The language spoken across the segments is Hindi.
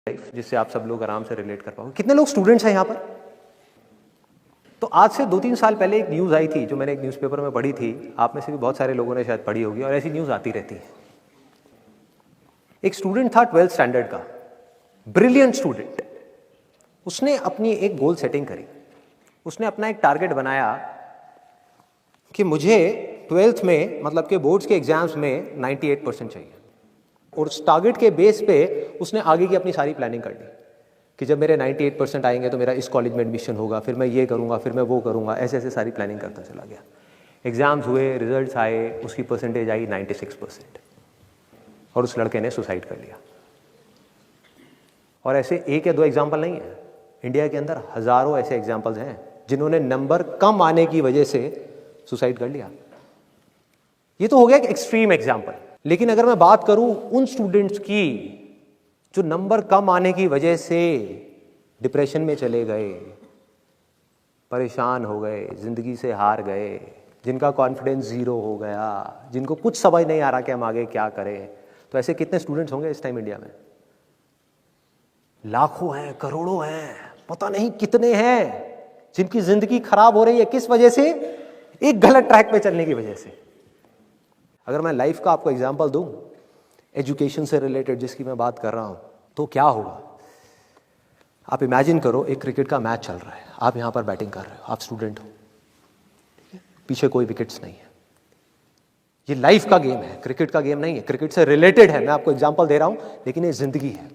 लाइफ जिससे आप सब लोग आराम से रिलेट कर पाओगे। कितने लोग स्टूडेंट्स हैं यहाँ पर? तो आज से 2-3 साल पहले एक न्यूज़ आई थी जो मैंने एक न्यूज़पेपर में पढ़ी थी, आप में से भी बहुत सारे लोगों ने शायद पढ़ी होगी और ऐसी न्यूज़ आती रहती है। एक स्टूडेंट था 12th स्टैंडर्ड का, ब्रिलियंट स्टूडेंट। उसने अपनी एक गोल सेटिंग करी, उसने अपना एक टारगेट बनाया कि मुझे 12th में मतलब के बोर्ड्स के एग्जाम्स में 98% चाहिए, और उस टारगेट के बेस पे उसने आगे की अपनी सारी प्लानिंग कर ली कि जब मेरे 98% आएंगे तो मेरा इस कॉलेज में एडमिशन होगा, फिर मैं ये करूँगा, फिर मैं वो करूँगा, ऐसे ऐसे सारी प्लानिंग करता चला गया। एग्ज़ाम्स हुए, रिजल्ट्स आए, उसकी परसेंटेज आई 96% और उस लड़के ने सुसाइड कर लिया। और ऐसे एक या दो एग्जाम्पल नहीं है, इंडिया के अंदर हज़ारों ऐसे एग्जाम्पल्स हैं जिन्होंने नंबर कम आने की वजह से सुसाइड कर लिया। ये तो हो गया एक एक्सट्रीम एग्जाम्पल, लेकिन अगर मैं बात करूं उन स्टूडेंट्स की जो नंबर कम आने की वजह से डिप्रेशन में चले गए, परेशान हो गए, जिंदगी से हार गए, जिनका कॉन्फिडेंस जीरो हो गया, जिनको कुछ समझ नहीं आ रहा कि हम आगे क्या करें, तो ऐसे कितने स्टूडेंट्स होंगे इस टाइम इंडिया में? लाखों हैं, करोड़ों हैं, पता नहीं कितने हैं जिनकी जिंदगी खराब हो रही है। किस वजह से? एक गलत ट्रैक पे चलने की वजह से। अगर मैं लाइफ का आपको एग्जांपल दूं, एजुकेशन से रिलेटेड जिसकी मैं बात कर रहा हूं, तो क्या होगा? आप इमेजिन करो एक क्रिकेट का मैच चल रहा है, आप यहां पर बैटिंग कर रहे हो, आप स्टूडेंट हो, ठीक है? पीछे कोई विकेट्स नहीं है। ये लाइफ का गेम है, क्रिकेट का गेम नहीं है, क्रिकेट से रिलेटेड है, मैं आपको एग्जांपल दे रहा हूं, लेकिन ये जिंदगी है।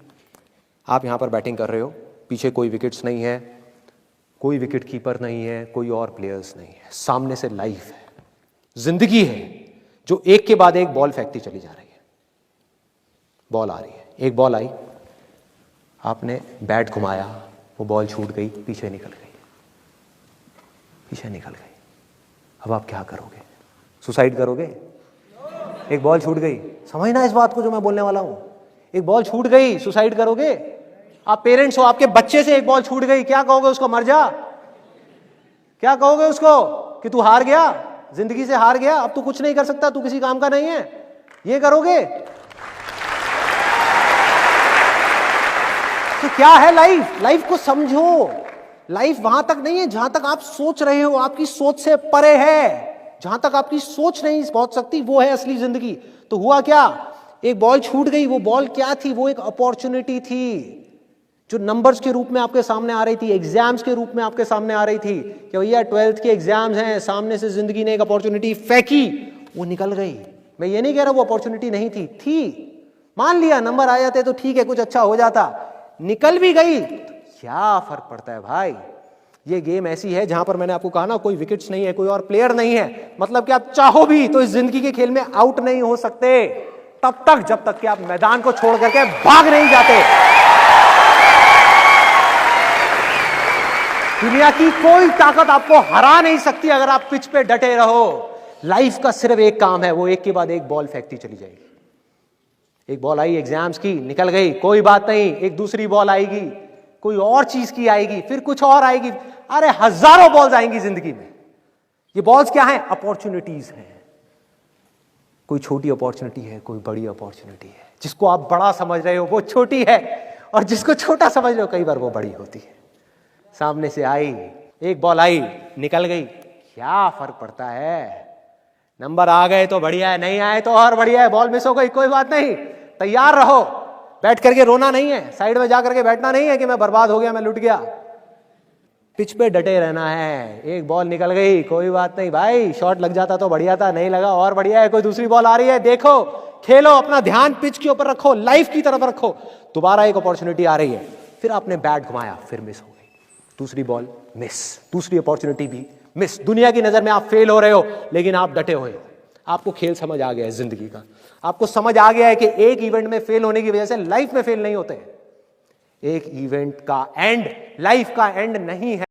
आप यहां पर बैटिंग कर रहे हो, पीछे कोई विकेट्स नहीं है, कोई विकेट कीपर नहीं है, कोई और प्लेयर्स नहीं है, सामने से लाइफ है, जिंदगी है जो एक के बाद एक बॉल फेंकती चली जा रही है। बॉल आ रही है, एक बॉल आई, आपने बैट घुमाया, वो बॉल छूट गई, पीछे निकल गई, पीछे निकल गई। अब आप क्या करोगे? सुसाइड करोगे? एक बॉल छूट गई, समझना इस बात को जो मैं बोलने वाला हूं। एक बॉल छूट गई, सुसाइड करोगे? आप पेरेंट्स हो, आपके बच्चे से एक बॉल छूट गई, क्या कहोगे उसको? मर जा? क्या कहोगे उसको कि तू हार गया, जिंदगी से हार गया, अब तू कुछ नहीं कर सकता, तू किसी काम का नहीं है? ये करोगे? तो क्या है लाइफ? लाइफ को समझो। लाइफ वहां तक नहीं है जहां तक आप सोच रहे हो, आपकी सोच से परे है। जहां तक आपकी सोच नहीं पहुंच सकती वो है असली जिंदगी। तो हुआ क्या? एक बॉल छूट गई। वो बॉल क्या थी? वो एक अपॉर्चुनिटी थी जो नंबर्स के रूप में आपके सामने आ रही थी, एग्जाम्स के रूप में आपके सामने आ रही थी कि भैया 12th के एग्जाम्स हैं, सामने से जिंदगी ने एक अपॉर्चुनिटी फेंकी, वो निकल गई। मैं ये नहीं कह रहा वो अपॉर्चुनिटी नहीं थी, मान लिया नंबर आ जाते तो ठीक है, कुछ अच्छा हो जाता, निकल भी गई, क्या फर्क पड़ता है भाई? ये गेम ऐसी है जहां पर मैंने आपको कहा ना, कोई विकेट्स नहीं है, कोई और प्लेयर नहीं है, मतलब कि आप चाहो भी तो इस जिंदगी के खेल में आउट नहीं हो सकते तब तक जब तक कि आप मैदान को छोड़ करके भाग नहीं जाते। दुनिया की कोई ताकत आपको हरा नहीं सकती अगर आप पिच पे डटे रहो। लाइफ का सिर्फ एक काम है, वो एक के बाद एक बॉल फेंकती चली जाएगी। एक बॉल आई एग्जाम्स की, निकल गई, कोई बात नहीं, एक दूसरी बॉल आएगी, कोई और चीज की आएगी, फिर कुछ और आएगी। अरे हजारों बॉल्स आएंगी जिंदगी में। ये बॉल्स क्या हैं? अपॉर्चुनिटीज हैं। कोई छोटी अपॉर्चुनिटी है, कोई बड़ी अपॉर्चुनिटी है। जिसको आप बड़ा समझ रहे हो वो छोटी है, और जिसको छोटा समझ रहे हो कई बार वो बड़ी होती है। सामने से आई, एक बॉल आई, निकल गई, क्या फर्क पड़ता है? नंबर आ गए तो बढ़िया है, नहीं आए तो और बढ़िया है, बॉल मिस हो गई, कोई बात नहीं, तैयार रहो। बैठ करके रोना नहीं है, साइड में जाकर के बैठना नहीं है कि मैं बर्बाद हो गया, मैं लुट गया। पिच पे डटे रहना है। एक बॉल निकल गई, कोई बात नहीं भाई, शॉट लग जाता तो बढ़िया था, नहीं लगा और बढ़िया है, कोई दूसरी बॉल आ रही है, देखो, खेलो, अपना ध्यान पिच के ऊपर रखो, लाइफ की तरफ रखो। दोबारा एक अपॉर्चुनिटी आ रही है, फिर आपने बैट घुमाया, फिर मिस हो गई, दूसरी बॉल मिस, दूसरी अपॉर्चुनिटी भी मिस। दुनिया की नजर में आप फेल हो रहे हो, लेकिन आप डटे हुए हो। आपको खेल समझ आ गया है जिंदगी का, आपको समझ आ गया है कि एक इवेंट में फेल होने की वजह से लाइफ में फेल नहीं होते। एक इवेंट का एंड लाइफ का एंड नहीं है।